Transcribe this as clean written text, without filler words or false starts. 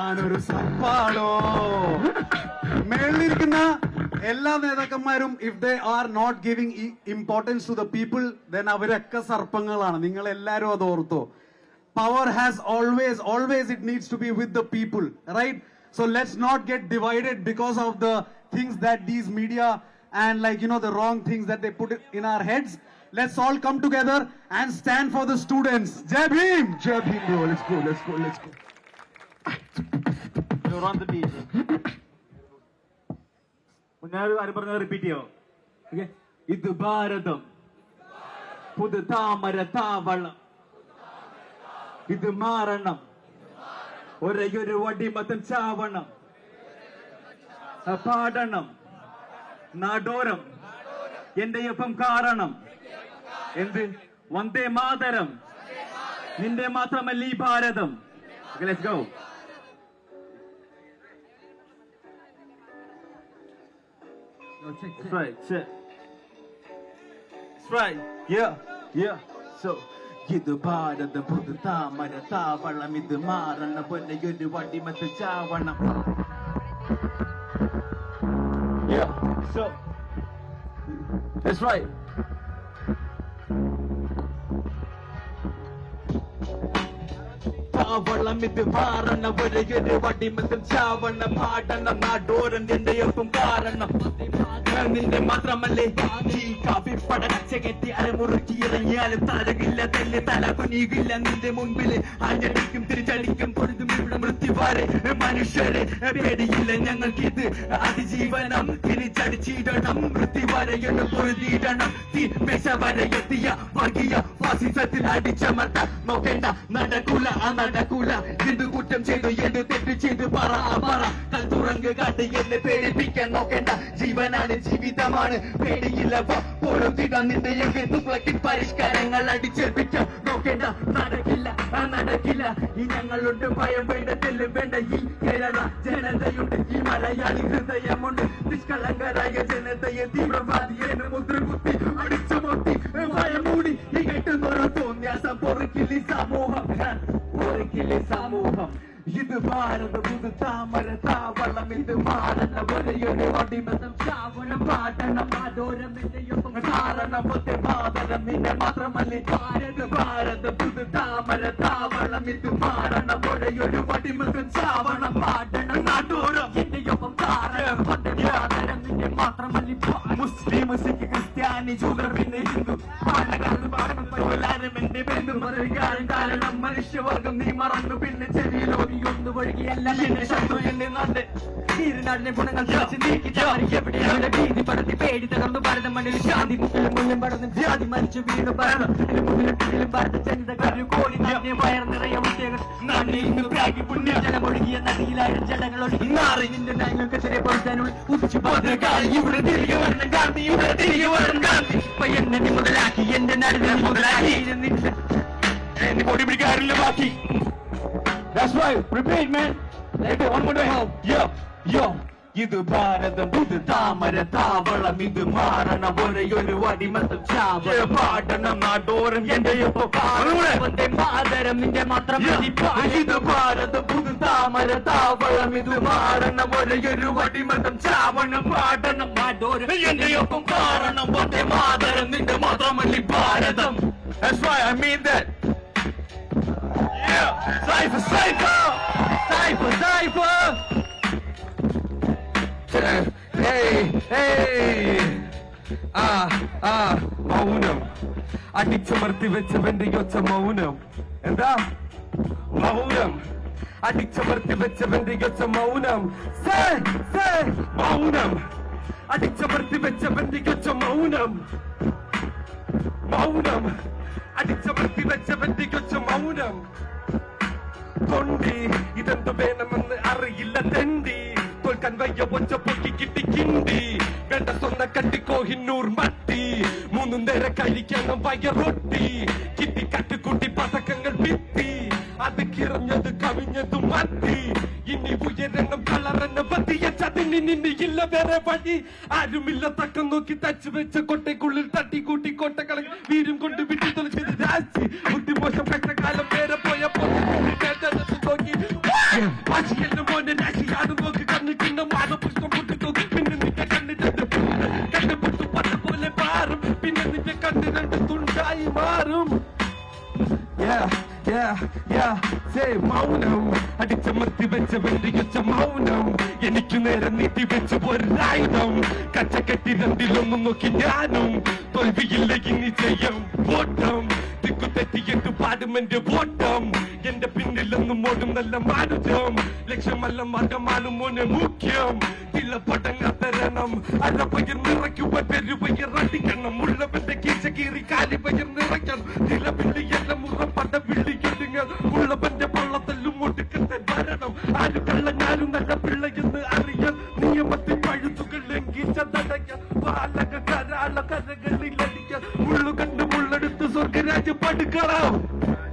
ഞാനൊരു സപ്പാടോ. മേളിലിരിക്കുന്ന എല്ലാ നേതാക്കന്മാരും if they are not giving importance to the people then അവരൊക്കെ സർപ്പങ്ങളാണ്. നിങ്ങൾ എല്ലാരും അത് ഓർത്തോ. Power has always it needs to be with the people, right? So let's not get divided because of the things that these media and the wrong things that they put in our heads. Let's all come together and stand for the students. Jai Bhim! Jai Bhim, bro. Let's go. You're on the beat. ഞാനൊരു കാര്യം പറഞ്ഞത് repeat ചെയ്യോ? ഇത് ഭാരതം, പുതു താമര താവളം, ഇത് മാറണം, ഒരേയൊരു വടിമത്തം ചാവണം, പാടണം നാടോരം എന്റെ ഒപ്പം കാരണം, എന്ത് വന്ദേ മാതരം, നിന്റെ മാത്രമല്ല ഈ ഭാരതം. Let's go. That's right, check. That's right, yeah. So, ഇത് ഭാരതം, പുതു താമര താവളം, ഇത് മാറണം, പൊന്നയൊരു വടിമത്ത് ചാവണം. Yeah, so, that's right. താവളം ഇത് മാറണം, ഒരേയൊരു വടിമത്തും ചാവണം, പാടണം നാടോരം എന്റെ ഒപ്പം കാരണം, നിന്റെ മാത്രമല്ലേ ഈ കാഫി പടച്ച കെട്ടി അരമുറുക്കി ഇറങ്ങിയാലും തലകില്ല, തെല്ല് തല കുനിയില്ല നിന്റെ മുൻപില്, ആഞ്ഞടിക്കും തിരിച്ചടിക്കും പൊഴുതും ഇവിടെ മൃത്യുവാരെ. മനുഷ്യരെ പേടിയില്ല ഞങ്ങൾക്കിത് അതിജീവനം, തിരിച്ചടിച്ചിടണം മൃത്യുവരെയൊന്ന് പൊഴുതിയിടണം, തീമേശ വരെ എത്തിയ വർഗീയ ഫാസിസത്തിൽ അടിച്ചമർത്ത നോക്കേണ്ട നടക്കൂല നടക്കൂല. എന്ത് കുറ്റം ചെയ്തു, എന്ത് തെറ്റ് ചെയ്തു, പറ കൽ തുറങ്ക് കാട്ട് എന്നെ പേടിപ്പിക്കാൻ നോക്കേണ്ട. ജീവനാണ്, ജീവിതമാണ്, പേടിയില്ല പോലും തിടാൻ നിന്റെ തുക്ലക്കിൽ പരിഷ്കാരങ്ങൾ അടിച്ചേൽപ്പിക്കാൻ നോക്കേണ്ട. നടക്കില്ല നടക്കില്ല, ഈ ഞങ്ങളുണ്ട്, ഭയം വേണ്ട, തെല്ലും വേണ്ട. ഈ കേരള ജനതയുണ്ട്, ഈ മലയാളി ഹൃദയമുണ്ട്, നിഷ്കളങ്കരായ ജനതയെ തീവ്രവാദിയെന്ന് മുദ്രകുത്തി അടിച്ചുമൊത്തി ഭയം മൂടി ഈ കെട്ടുന്നൊരു തോന്നിയാസം പൊറുക്കില്ല സമൂഹം, പൊറുക്കില്ല സമൂഹം. ഇത് ഭാരതം, പുതു താമര താവളം, ഇത് മാറണം, ഒരേയൊരു വടിമത്തം ചാവണം, പാടണം നാടോരം എന്റെ ഒപ്പം കാരണം, ഒറ്റ മാതരം നിന്നെ മാത്രമല്ലേ ഭാരതം, പുതു താമര താവളം, ഇത് മാറണം, ഒരേയൊരു വടിമത്തം ചാവണം, പാടണം നാടോരം എന്റെ ഒപ്പം കാരണം, ഒറ്റ മാതരം നിന്നെ മാത്രമല്ലേ. മുസ്ലിം, സിഖ്, ക്രിസ്ത്യാനി, ജൂതർ, പിന്നെ ഹിന്ദു, എന്റെ ബന്ധു മറുകാരൻ കാരണം മനുഷ്യവർഗം നീ മറന്നു, പിന്നെ ചെവിയിലോടി ഒന്ന് വഴുകിയല്ല എന്റെ ശത്രു എന്നെ നാട് തീരുനാടിനെ ഗുണങ്ങൾ എവിടെയാണ് ഭീതി പടത്തി പേടി തകർന്നു ഭാരതം മണ്ണിൽ ശാന്തി മുന്നിലും പടർന്ന് ജാതി മരിച്ചു വീണ് ഭാരതം മുന്നിലും ഭാരത ജനിത കരു കോടി നാടിനെ വയർ നിറയെ ഉത്തേകൾ നാടിനെ ഇന്ന് പ്രാഗി പുണ്യ ജലമൊഴുകിയ നദിയിലായിരം ജലങ്ങൾ ഒഴുകി നാറി നിന്റെ നയങ്ങൾക്കെതിരെ പൊടുത്താനുള്ള ഉച്ചു പത്രക്കാരി ഇവിടെ തിരികെ വരണം ഗാന്ധി, ഇവിടെ തിരികെ വരണം ഗാന്ധി. എന്നെ നീ മുതലാക്കി, എന്റെ നാടിനെ മുതലാക്കി, എന്നെ പൊടി പിടിക്കാറില്ല ബാക്കി. That's right, repeat man. Let's go one more time. Yo. ഇത് ഭാരതം, പുതു താമര താവളം, ഇത് മാറണം, ഒരേയൊരു വടിമത്തം ചാവണം, പാടണം നാടോരം എന്റെ ഒപ്പം വന്ദേ മാതരം, നിന്റെ മാത്രം. ഇത് ഭാരതം, പുതു താമര താവളം, ഇത് മാറണം, ഒരേയൊരു വടിമത്തം ചാവണം, പാടണം നാടോരം എന്റെ ഒപ്പം കാരണം, വന്ദേ മാതരം, നിന്റെ മാത്രമല്ലേ ഭാരതം. That's right, I mean that. Yeah, Cypher. Hey. മൗനം അടിച്ചമർത്തി വെച്ചവന്റെ ഒച്ച മൗനം. എന്താ മൗനം? അടിച്ചമർത്തി വെച്ചവന്റെ ഒച്ച മൗനം. മൗനം അടിച്ചമർത്തി വെച്ചവന്റെ ഒച്ച മൗനം. അടിച്ചമർത്തി വെച്ചവന്റെ ഒച്ച മൗനം. തൊണ്ടി ഇതെന്ത് വേണമെന്ന് അറിയില്ല തെണ്ടി, തോൽക്കാൻ വയ്യ ഒച്ച പൊക്കി കിട്ടി കിണ്ടി, വേണ്ട സ്വന്തം കട്ടിക്കോഹിന്നൂർ മട്ടി, മൂന്നും നേരെ കഴിക്കണം വയറൊട്ടി, കിട്ടി കട്ടുകൂട്ടി പതക്കങ്ങൾ ഭിത്തി, അത് കിറഞ്ഞത് കവിഞ്ഞതും മത്തി, ഇനി ഉയരണം കളറെന്ന പതിയ ചതിന് നിന്നില്ല വേറെ വഴി, ആരുമില്ല തക്കം നോക്കി തച്ചു വെച്ച കൊട്ടയ്ക്കുള്ളിൽ തട്ടിക്കൂട്ടി കോട്ടകളെ വീരും കൊണ്ട് വിട്ടു തൊളിച്ചത് രാശി, ബുദ്ധിമോശം പെട്ട കാലം വേറെ പോയപ്പോൾ നോക്കി വാശിയെല്ലാം മോനെ രാശിയാണ് നോക്ക് കണ്ണ് കിണ്ണമാണ് പുഷ്പം പൊട്ടിത്തു പിന്നെ നിന്റെ കണ്ണ് രണ്ട് കണ്ടുപൊട്ടു പട്ട പോലെ പാറും പിന്നെ നിന്റെ കണ്ണ് രണ്ട് തുണ്ടായി മാറും മൗനം അടിച്ചമർത്തി വെച്ച വെള്ളിയൊച്ച മൗനം എനിക്ക് നേരെ നീട്ടി വെച്ച ഒരായുധം കച്ചക്കെട്ടി രണ്ടിലൊന്നും നോക്കി ഞാനും തോൽവിയില്ല ഇനി ചെയ്യും ഓട്ടം തിക്കു തെറ്റിയിട്ട് പാടും എന്റെ ഓട്ടം എന്റെ പിന്നിലൊന്നും ഓടും നല്ല മാരുജം ലക്ഷ്യമല്ല മാർഗമാണ് മോനെ മുഖ്യം ചില പടങ്ങാത്തരണം അരപ്പയർ നിറയ്ക്കുവാൻ പെരുപയർ അടിക്കണം ഉള്ളവന്റെ കീച്ച കീറി കാലി പയർ നിറയ്ക്കണം ചില വിളിയെല്ലാം മുറം പട വിളിയും